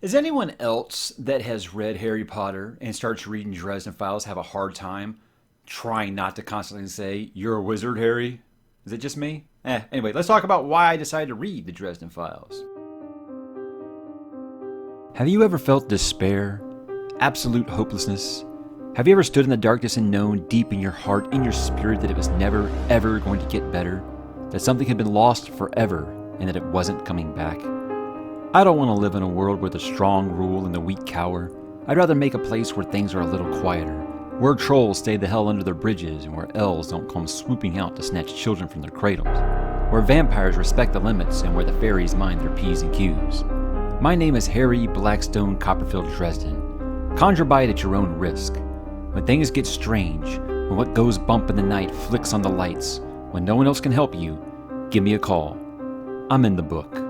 Is anyone else that has read Harry Potter and starts reading Dresden Files have a hard time trying not to constantly say, "You're a wizard, Harry"? Is it just me? Anyway, let's talk about why I decided to read the Dresden Files. Have you ever felt despair? Absolute hopelessness? Have you ever stood in the darkness and known deep in your heart, in your spirit, that it was never, ever going to get better? That something had been lost forever and that it wasn't coming back? I don't want to live in a world where the strong rule and the weak cower. I'd rather make a place where things are a little quieter, where trolls stay the hell under their bridges and where elves don't come swooping out to snatch children from their cradles, where vampires respect the limits and where the fairies mind their P's and Q's. My name is Harry Blackstone Copperfield Dresden. Conjure by it at your own risk. When things get strange, when what goes bump in the night flicks on the lights, when no one else can help you, give me a call. I'm in the book.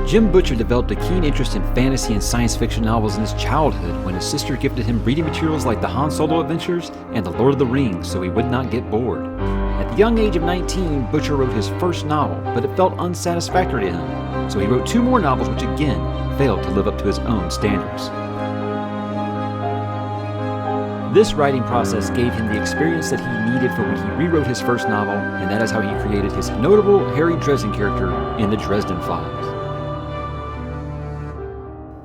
Jim Butcher developed a keen interest in fantasy and science fiction novels in his childhood when his sister gifted him reading materials like the Han Solo Adventures and the Lord of the Rings so he would not get bored. At the young age of 19, Butcher wrote his first novel, but it felt unsatisfactory to him, so he wrote 2 more novels which again failed to live up to his own standards. This writing process gave him the experience that he needed for when he rewrote his first novel, and that is how he created his notable Harry Dresden character in the Dresden Files.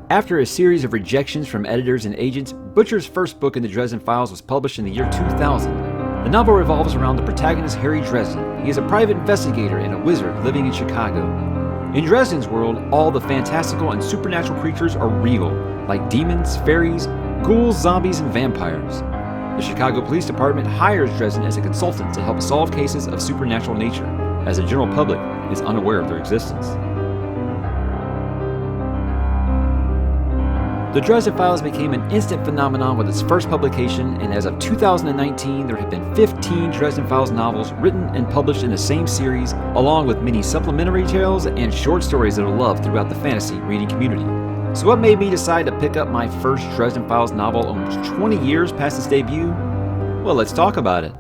After a series of rejections from editors and agents, Butcher's first book in the Dresden Files was published in the year 2000. The novel revolves around the protagonist Harry Dresden. He is a private investigator and a wizard living in Chicago. In Dresden's world, all the fantastical and supernatural creatures are real, like demons, fairies, ghouls, zombies, and vampires. The Chicago Police Department hires Dresden as a consultant to help solve cases of supernatural nature, as the general public is unaware of their existence. The Dresden Files became an instant phenomenon with its first publication, and as of 2019, there have been 15 Dresden Files novels written and published in the same series, along with many supplementary tales and short stories that are loved throughout the fantasy reading community. So what made me decide to pick up my first Dresden Files novel almost 20 years past its debut? Well, let's talk about it.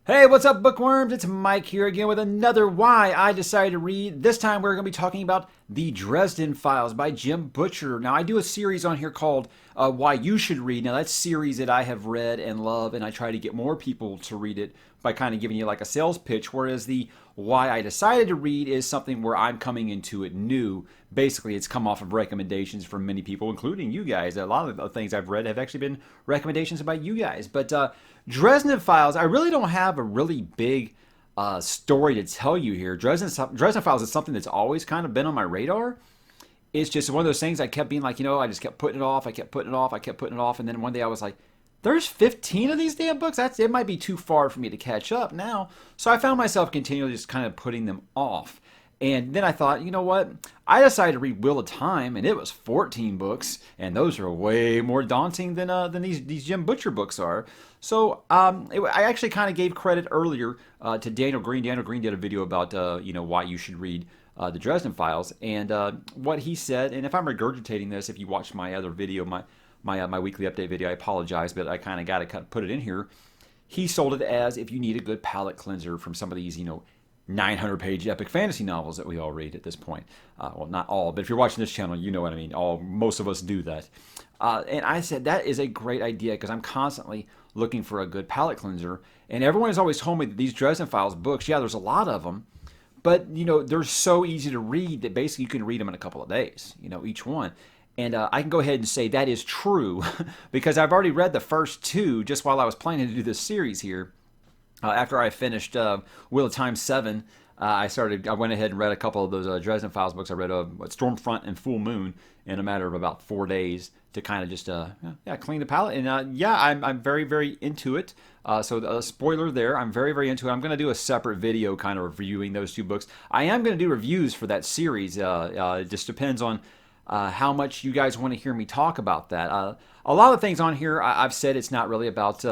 Hey, what's up, bookworms? It's Mike here again with another Why I Decided to Read. This time we're going to be talking about The Dresden Files by Jim Butcher. Now, I do a series on here called Why You Should Read. Now, that's a series that I have read and love, and I try to get more people to read it by kind of giving you like a sales pitch, whereas the Why I Decided to Read is something where I'm coming into it new. Basically, it's come off of recommendations from many people, including you guys. A lot of the things I've read have actually been recommendations by you guys. But Dresden Files, I really don't have a really big story to tell you here. Dresden Files is something that's always kind of been on my radar. It's just one of those things I kept being like, I just kept putting it off. I kept putting it off. And then one day I was like, there's 15 of these damn books? It might be too far for me to catch up now. So I found myself continually just kind of putting them off. And then I thought, you know what? I decided to read Wheel of Time, and it was 14 books, and those are way more daunting than these Jim Butcher books are. So I actually kind of gave credit earlier to Daniel Green. Daniel Green did a video about why you should read the Dresden Files, and what he said. And if I'm regurgitating this, if you watched my other video, my weekly update video, I apologize, but I kind of got to put it in here. He sold it as if you need a good palate cleanser from some of these 900-page epic fantasy novels that we all read at this point. Well, not all, but if you're watching this channel, you know what I mean. Most of us do that. And I said, that is a great idea because I'm constantly looking for a good palate cleanser. And everyone has always told me that these Dresden Files books, yeah, there's a lot of them, but, they're so easy to read that basically you can read them in a couple of days, each one. And I can go ahead and say that is true because I've already read the first 2 just while I was planning to do this series here. After I finished Wheel of Time 7, I went ahead and read a couple of those Dresden Files books. I read Stormfront and Full Moon in a matter of about 4 days to kind of just clean the palate. And I'm very, very into it. So spoiler there, I'm very, very into it. I'm going to do a separate video kind of reviewing those 2 books. I am going to do reviews for that series. It just depends on how much you guys want to hear me talk about that. A lot of things on here, I've said it's not really about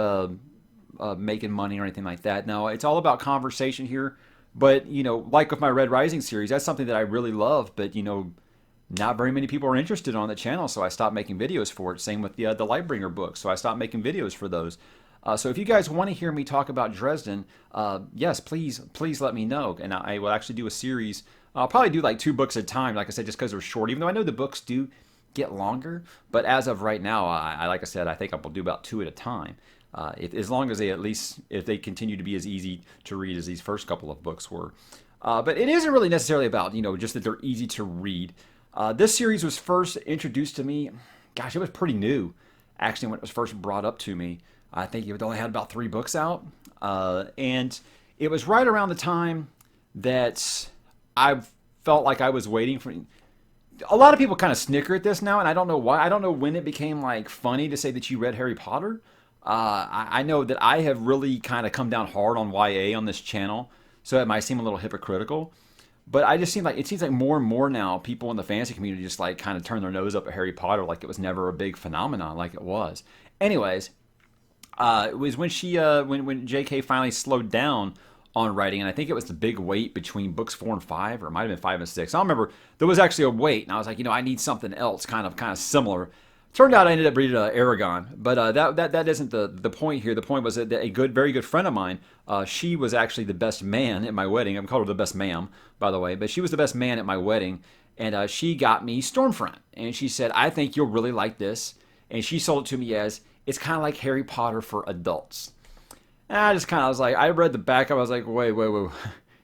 making money or anything like that. No, it's all about conversation here. But, like with my Red Rising series, that's something that I really love. But, not very many people are interested on the channel, so I stopped making videos for it. Same with the Lightbringer books, so I stopped making videos for those. So if you guys want to hear me talk about Dresden, yes, please let me know. And I will actually do a series. I'll probably do like 2 books at a time, like I said, just because they're short, even though I know the books do get longer. But as of right now, like I said, I think I will do about 2 at a time. As long as if they continue to be as easy to read as these first couple of books were. But it isn't really necessarily about, just that they're easy to read. This series was first introduced to me, gosh, it was pretty new, actually, when it was first brought up to me. I think it only had about 3 books out. And it was right around the time that I felt like I was waiting for... A lot of people kind of snicker at this now, and I don't know why. I don't know when it became like funny to say that you read Harry Potter. I know that I have really kind of come down hard on YA on this channel, so it might seem a little hypocritical. But it seems like more and more now people in the fantasy community just like kind of turn their nose up at Harry Potter like it was never a big phenomenon like it was. Anyways, it was when when J.K. finally slowed down on writing, and I think it was the big wait between books 4 and 5, or it might have been 5 and 6. I don't remember. There was actually a wait, and I was like, I need something else kind of similar. Turned out I ended up reading Aragon, but that isn't the point here. The point was that very good friend of mine, she was actually the best man at my wedding. I'm called her the best ma'am, by the way, but she was the best man at my wedding, and she got me Stormfront, and she said, I think you'll really like this, and she sold it to me as, it's kind of like Harry Potter for adults. And I just I was like, I read the back, I was like, wait,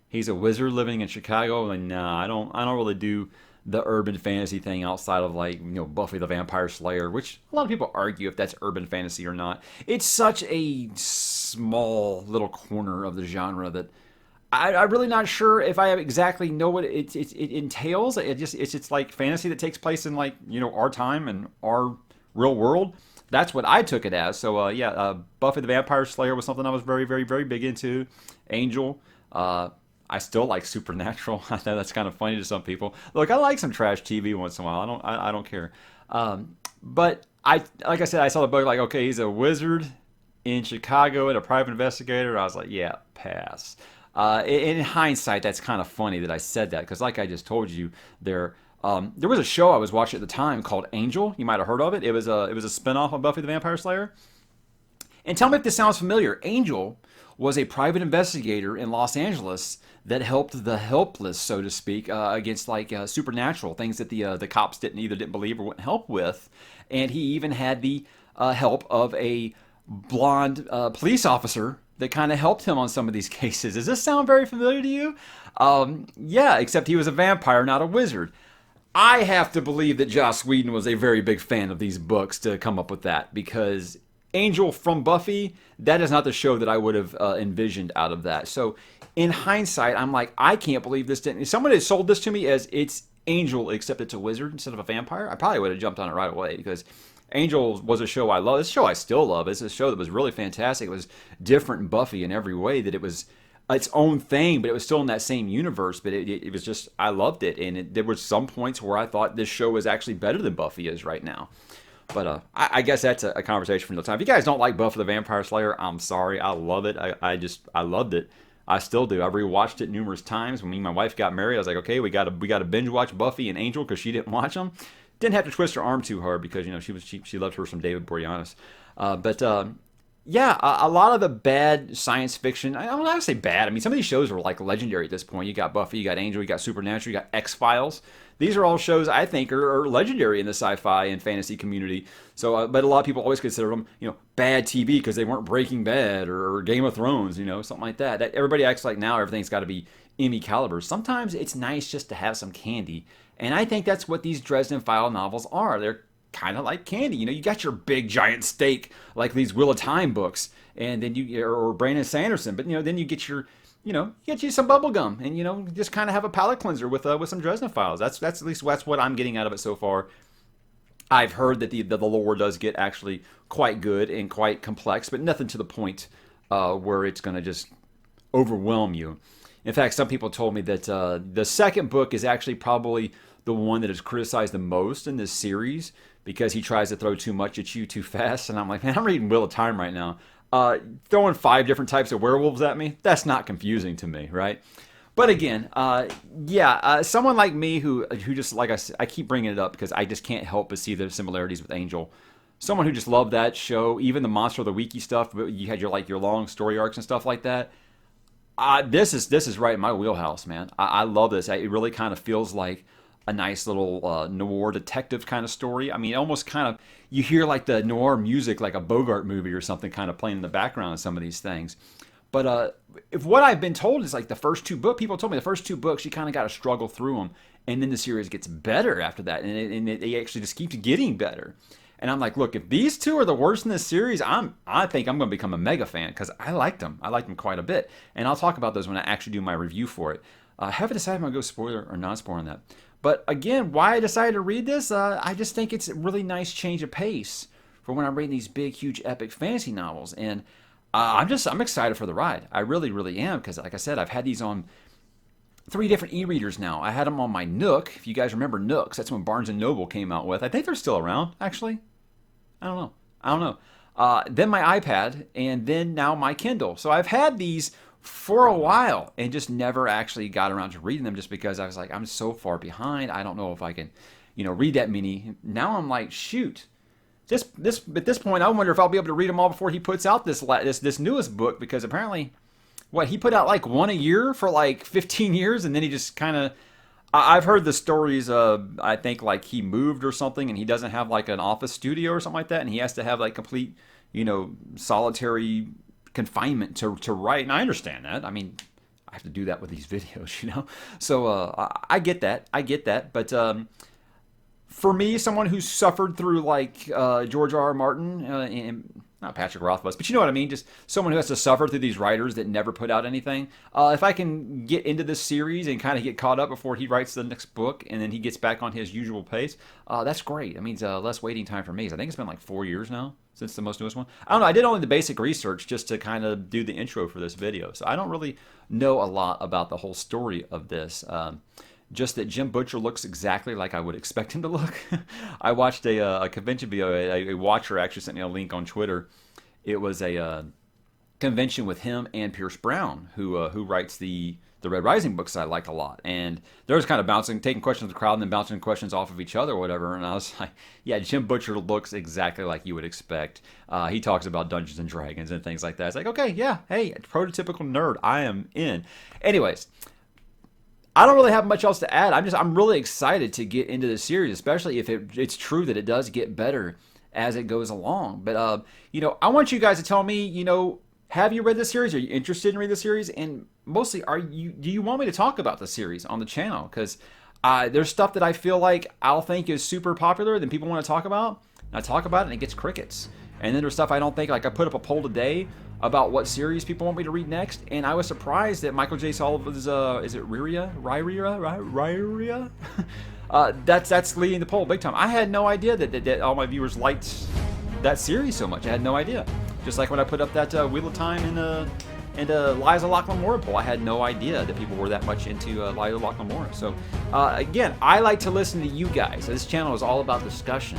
he's a wizard living in Chicago? Like, nah, I don't really do the urban fantasy thing outside of like, Buffy the Vampire Slayer, which a lot of people argue if that's urban fantasy or not. It's such a small little corner of the genre that I'm really not sure if I exactly know what it entails. It's like fantasy that takes place in like, our time and our real world. That's what I took it as. So Buffy the Vampire Slayer was something I was very, very, very big into. Angel. I still like Supernatural. I know that's kind of funny to some people. Look, I like some trash TV once in a while. I don't care. But like I said, I saw the book like, okay, he's a wizard in Chicago and a private investigator. I was like, yeah, pass. In hindsight, that's kind of funny that I said that because, like I just told you, there was a show I was watching at the time called Angel. You might have heard of it. It was a spinoff of Buffy the Vampire Slayer. And tell me if this sounds familiar. Angel was a private investigator in Los Angeles that helped the helpless, so to speak, against like supernatural things that the cops didn't believe or wouldn't help with. And he even had the help of a blonde police officer that kind of helped him on some of these cases. Does this sound very familiar to you? Yeah, except he was a vampire, not a wizard. I have to believe that Joss Whedon was a very big fan of these books to come up with that, because Angel from Buffy, that is not the show that I would have envisioned out of that. So in hindsight, I'm like, I can't believe this didn't... If someone had sold this to me as it's Angel, except it's a wizard instead of a vampire, I probably would have jumped on it right away, because Angel was a show I love. It's a show I still love. It's a show that was really fantastic. It was different in Buffy in every way, that it was its own thing, but it was still in that same universe. But it was just, I loved it. And there were some points where I thought this show was actually better than Buffy is right now. But I guess that's a conversation for another time. If you guys don't like Buffy the Vampire Slayer, I'm sorry. I love it. I loved it. I still do. I've rewatched it numerous times. When me and my wife got married, I was like, okay, we got to binge watch Buffy and Angel because she didn't watch them. Didn't have to twist her arm too hard because she loved her some David Boreanaz. Yeah, a lot of the bad science fiction, I don't want to say bad. I mean, some of these shows are like legendary at this point. You got Buffy, you got Angel, you got Supernatural, you got X-Files. These are all shows I think are legendary in the sci-fi and fantasy community. So, but a lot of people always consider them, bad TV because they weren't Breaking Bad or Game of Thrones, something like that. Everybody acts like now everything's got to be Emmy caliber. Sometimes it's nice just to have some candy. And I think that's what these Dresden File novels are. They're kind of like candy. You got your big giant steak like these Wheel of Time books, and then or Brandon Sanderson, but then you get your you get you some bubble gum, and just kind of have a palate cleanser with some Dresden Files. That's at least that's what I'm getting out of it so far. I've heard that the lore does get actually quite good and quite complex, but nothing to the point where it's going to just overwhelm you. In fact, some people told me that the second book is actually probably the one that is criticized the most in this series because he tries to throw too much at you too fast. And I'm like, man, I'm reading Wheel of Time right now. Throwing 5 different types of werewolves at me, that's not confusing to me, right? But again, someone like me who just, like I keep bringing it up because I just can't help but see the similarities with Angel. Someone who just loved that show, even the Monster of the Weeky stuff, but you had your long story arcs and stuff like that. This is right in my wheelhouse, man. I love this. It really kind of feels like a nice little noir detective kind of story. I mean, almost kind of, you hear like the noir music, like a Bogart movie or something kind of playing in the background of some of these things. But if what I've been told is like the first 2 books, people told me the first 2 books, you kind of got to struggle through them. And then the series gets better after that. And it actually just keeps getting better. And I'm like, look, if these 2 are the worst in this series, I think I'm going to become a mega fan because I liked them. I liked them quite a bit. And I'll talk about those when I actually do my review for it. I haven't decided if I'm going to go spoiler or non-spoiler on that. But again, why I decided to read this, I just think it's a really nice change of pace for when I'm reading these big, huge, epic fantasy novels. And I'm excited for the ride. I really, really am because, like I said, I've had these on 3 different e-readers now. I had them on my Nook. If you guys remember Nooks, that's when Barnes & Noble came out with. I think they're still around, actually. I don't know. Then my iPad, and then now my Kindle. So I've had these for a while and just never actually got around to reading them just because I was like, I'm so far behind. I don't know if I can, read that many. Now I'm like, shoot. At this point, I wonder if I'll be able to read them all before he puts out this newest book because apparently, he put out like 1 a year for like 15 years and then he just kind of. I've heard the stories of, I think, like he moved or something and he doesn't have like an office studio or something like that and he has to have like complete, solitary confinement to write. And I understand that. I mean, I have to do that with these videos, So I get that. But for me, someone who's suffered through like George R.R. Martin and not Patrick Rothfuss, but you know what I mean? Just someone who has to suffer through these writers that never put out anything. If I can get into this series and kind of get caught up before he writes the next book and then he gets back on his usual pace, that's great. That means less waiting time for me. I think it's been like 4 years now since the most newest one. I don't know. I did only the basic research just to kind of do the intro for this video. So I don't really know a lot about the whole story of this. Just that Jim Butcher looks exactly like I would expect him to look. I watched a convention video. A watcher actually sent me a link on Twitter. It was a convention with him and Pierce Brown, who writes the Red Rising books that I like a lot. And they was kind of taking questions of the crowd and then bouncing questions off of each other or whatever. And I was like, yeah, Jim Butcher looks exactly like you would expect. He talks about Dungeons and Dragons and things like that. It's like, okay, yeah, hey, prototypical nerd. I am in. Anyways. I don't really have much else to add. I'm really excited to get into this series, especially if it's true that it does get better as it goes along. But I want you guys to tell me, have you read this series? Are you interested in reading the series? And mostly, do you want me to talk about the series on the channel? Because there's stuff that I feel like I'll think is super popular that people want to talk about. And I talk about it and it gets crickets. And then there's stuff I don't think, like I put up a poll today about what series people want me to read next, and I was surprised that Michael J. Sullivan's, is it Ryria? That's leading the poll big time. I had no idea that all my viewers liked that series so much. I had no idea. Just like when I put up that Wheel of Time and Liza Lachlan Mora poll, I had no idea that people were that much into Liza Lachlan Mora. So again, I like to listen to you guys. This channel is all about discussion.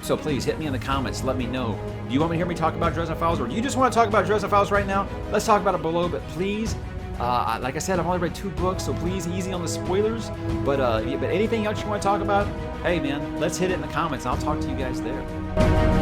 So please hit me in the comments. Let me know. Do you want me to hear me talk about Dresden Files, or do you just want to talk about Dresden Files right now? Let's talk about it below. But please, like I said, I've only read 2 books, so please easy on the spoilers. But anything else you want to talk about? Hey man, let's hit it in the comments. I'll talk to you guys there.